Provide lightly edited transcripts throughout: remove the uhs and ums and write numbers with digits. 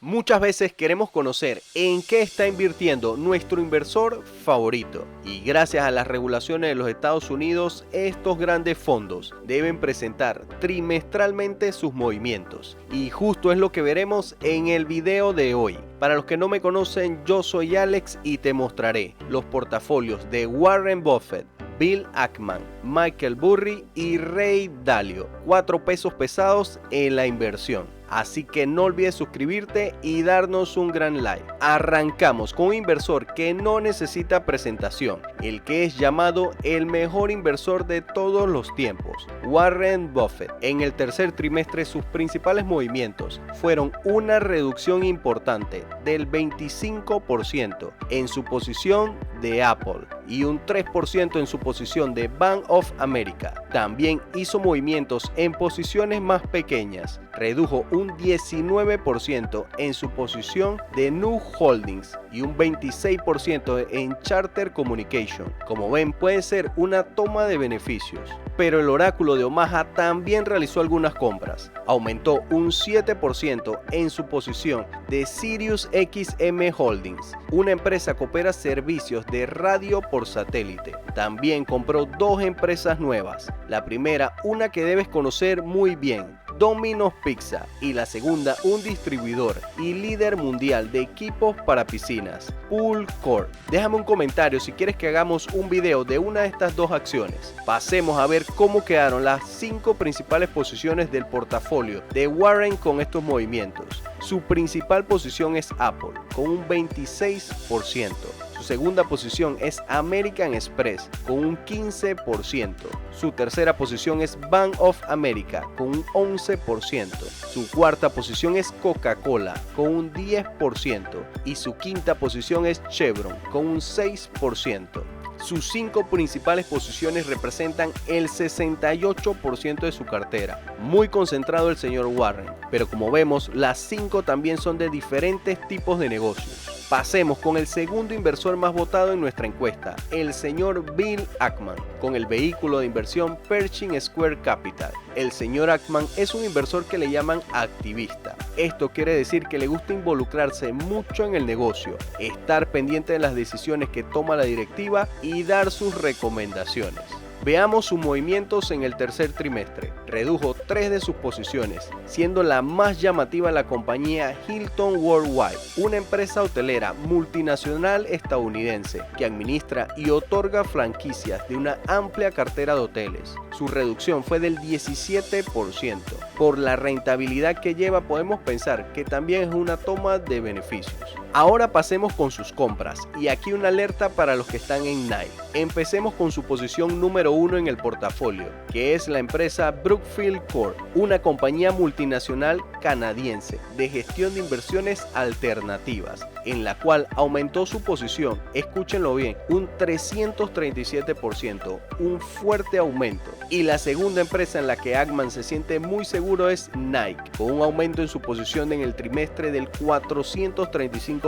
Muchas veces queremos conocer en qué está invirtiendo nuestro inversor favorito y gracias a las regulaciones de los Estados Unidos, estos grandes fondos deben presentar trimestralmente sus movimientos y justo es lo que veremos en el video de hoy. Para los que no me conocen, yo soy Alex y te mostraré los portafolios de Warren Buffett, Bill Ackman, Michael Burry y Ray Dalio, 4 pesos pesados en la inversión. Así que no olvides suscribirte y darnos un gran like. Arrancamos con un inversor que no necesita presentación, el que es llamado el mejor inversor de todos los tiempos, Warren Buffett. En el tercer trimestre sus principales movimientos fueron una reducción importante del 25% en su posición de Apple y un 3% en su posición de Bank of America. También hizo movimientos en posiciones más pequeñas, redujo un 19% en su posición de Nu Holdings y un 26% en Charter Communication. Como ven, puede ser una toma de beneficios. Pero el oráculo de Omaha también realizó algunas compras. Aumentó un 7% en su posición de Sirius XM Holdings, una empresa que opera servicios de radio por satélite. También compró 2 empresas nuevas. La primera, una que debes conocer muy bien, Domino's Pizza, y la segunda, un distribuidor y líder mundial de equipos para piscinas, Pool Corp. Déjame un comentario si quieres que hagamos un video de una de estas 2 acciones. Pasemos a ver cómo quedaron las 5 principales posiciones del portafolio de Warren con estos movimientos. Su principal posición es Apple, con un 26%. Su segunda posición es American Express, con un 15%. Su tercera posición es Bank of America, con un 11%. Su cuarta posición es Coca-Cola, con un 10%. Y su quinta posición es Chevron, con un 6%. Sus 5 principales posiciones representan el 68% de su cartera. Muy concentrado el señor Warren, pero como vemos, las 5 también son de diferentes tipos de negocios. Pasemos con el segundo inversor más votado en nuestra encuesta, el señor Bill Ackman, con el vehículo de inversión Pershing Square Capital. El señor Ackman es un inversor que le llaman activista. Esto quiere decir que le gusta involucrarse mucho en el negocio, estar pendiente de las decisiones que toma la directiva y dar sus recomendaciones. Veamos sus movimientos en el tercer trimestre. Redujo 3 de sus posiciones, siendo la más llamativa la compañía Hilton Worldwide, una empresa hotelera multinacional estadounidense que administra y otorga franquicias de una amplia cartera de hoteles. Su reducción fue del 17%. Por la rentabilidad que lleva, podemos pensar que también es una toma de beneficios. Ahora pasemos con sus compras, y aquí una alerta para los que están en Nike. Empecemos con su posición número 1 en el portafolio, que es la empresa Brookfield Corp, una compañía multinacional canadiense de gestión de inversiones alternativas, en la cual aumentó su posición, escúchenlo bien, un 337%, un fuerte aumento. Y la segunda empresa en la que Ackman se siente muy seguro es Nike, con un aumento en su posición en el trimestre del 435%.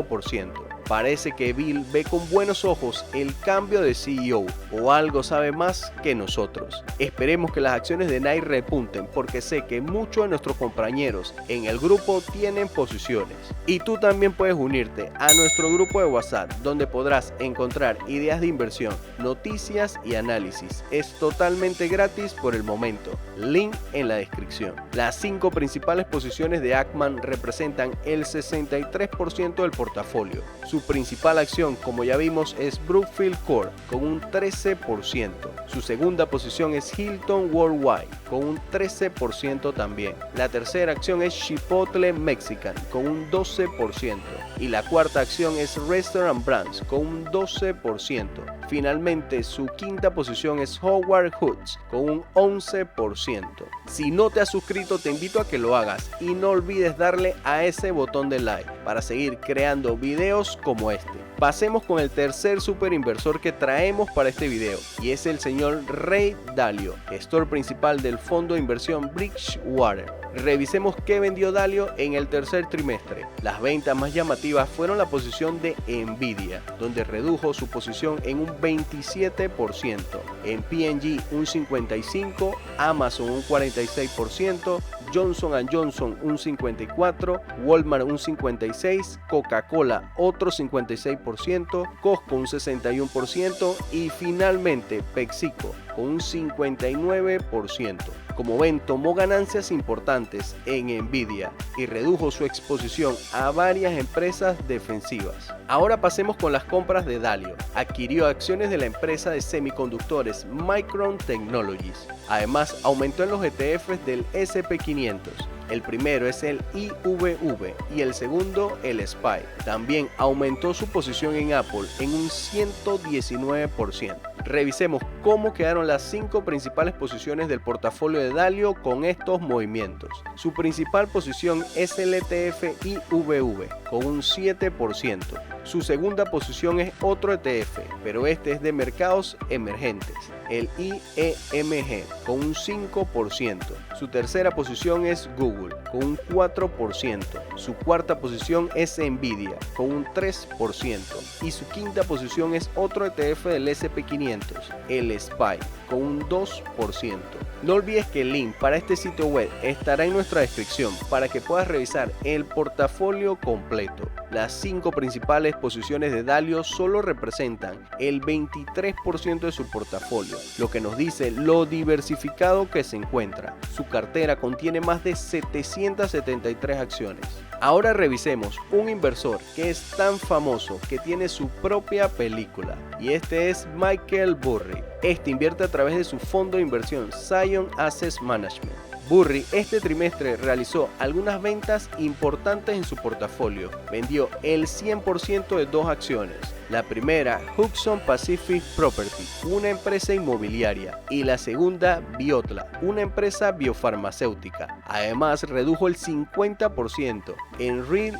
Parece que Bill ve con buenos ojos el cambio de CEO, o algo sabe más que nosotros. Esperemos que las acciones de Nike repunten, porque sé que muchos de nuestros compañeros en el grupo tienen posiciones. Y tú también puedes unirte a nuestro grupo de WhatsApp, donde podrás encontrar ideas de inversión, noticias y análisis. Es totalmente gratis por el momento. Link en la descripción. Las 5 principales posiciones de Ackman representan el 63% del portafolio. Su principal acción, como ya vimos, es Brookfield Corp, con un 13%. Su segunda posición es Hilton Worldwide, con un 13% también. La tercera acción es Chipotle Mexican, con un 12%. Y la cuarta acción es Restaurant Brands, con un 12%. Finalmente, su quinta posición es Howard Hughes, con un 11%. Si no te has suscrito, te invito a que lo hagas y no olvides darle a ese botón de like para seguir creando videos como este. Pasemos con el tercer super inversor que traemos para este video, y es el señor Ray Dalio, gestor principal del fondo de inversión Bridgewater. Revisemos qué vendió Dalio en el tercer trimestre. Las ventas más llamativas fueron la posición de Nvidia, donde redujo su posición en un 27%, en P&G un 55%, Amazon un 46%, Johnson & Johnson un 54%, Walmart un 56%, Coca-Cola otro 56%, Costco un 61% y finalmente PepsiCo con un 59%. Como ven, tomó ganancias importantes en Nvidia y redujo su exposición a varias empresas defensivas. Ahora pasemos con las compras de Dalio. Adquirió acciones de la empresa de semiconductores Micron Technologies. Además, aumentó en los ETFs del SP500. El primero es el IVV y el segundo el SPY. También aumentó su posición en Apple en un 119%. Revisemos cómo quedaron las 5 principales posiciones del portafolio de Dalio con estos movimientos. Su principal posición es el ETF IVV con un 7%. Su segunda posición es otro ETF, pero este es de mercados emergentes, el IEMG con un 5%. Su tercera posición es Google con un 4%. Su cuarta posición es Nvidia con un 3%. Y su quinta posición es otro ETF del SP500, el SPY, con un 2%. No olvides que el link para este sitio web estará en nuestra descripción para que puedas revisar el portafolio completo. Las 5 principales posiciones de Dalio solo representan el 23% de su portafolio, lo que nos dice lo diversificado que se encuentra. Su cartera contiene más de 773 acciones. Ahora revisemos un inversor que es tan famoso que tiene su propia película, y este es Michael Burry. Este invierte a través de su fondo de inversión Zion Asset Management. Burry este trimestre realizó algunas ventas importantes en su portafolio. Vendió el 100% de 2 acciones. La primera, Hudson Pacific Property, una empresa inmobiliaria, y la segunda, Biotla, una empresa biofarmacéutica. Además, redujo el 50% en Real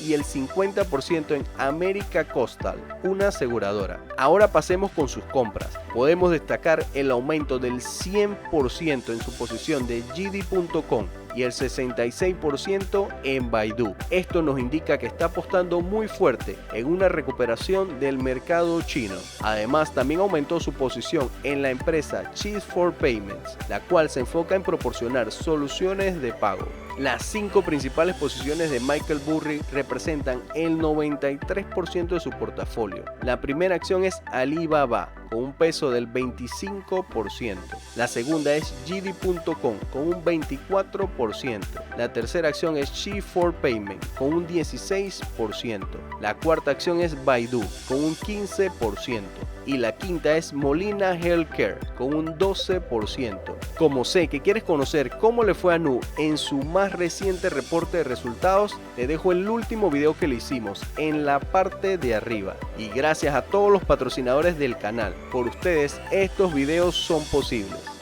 y el 50% en America Coastal, una aseguradora. Ahora pasemos con sus compras. Podemos destacar el aumento del 100% en su posición de JD.com y el 66% en Baidu. Esto nos indica que está apostando muy fuerte en una recuperación del mercado chino. Además, también aumentó su posición en la empresa Cheese4Payments, la cual se enfoca en proporcionar soluciones de pago. Las 5 principales posiciones de Michael Burry representan el 93% de su portafolio. La primera acción es Alibaba, con un peso del 25%. La segunda es JD.com con un 24%. La tercera acción es Cheese4Payment con un 16%. La cuarta acción es Baidu con un 15%. Y la quinta es Molina Healthcare con un 12%. Como sé que quieres conocer cómo le fue a Nu en su más reciente reporte de resultados, te dejo el último video que le hicimos en la parte de arriba. Y gracias a todos los patrocinadores del canal. Por ustedes estos videos son posibles.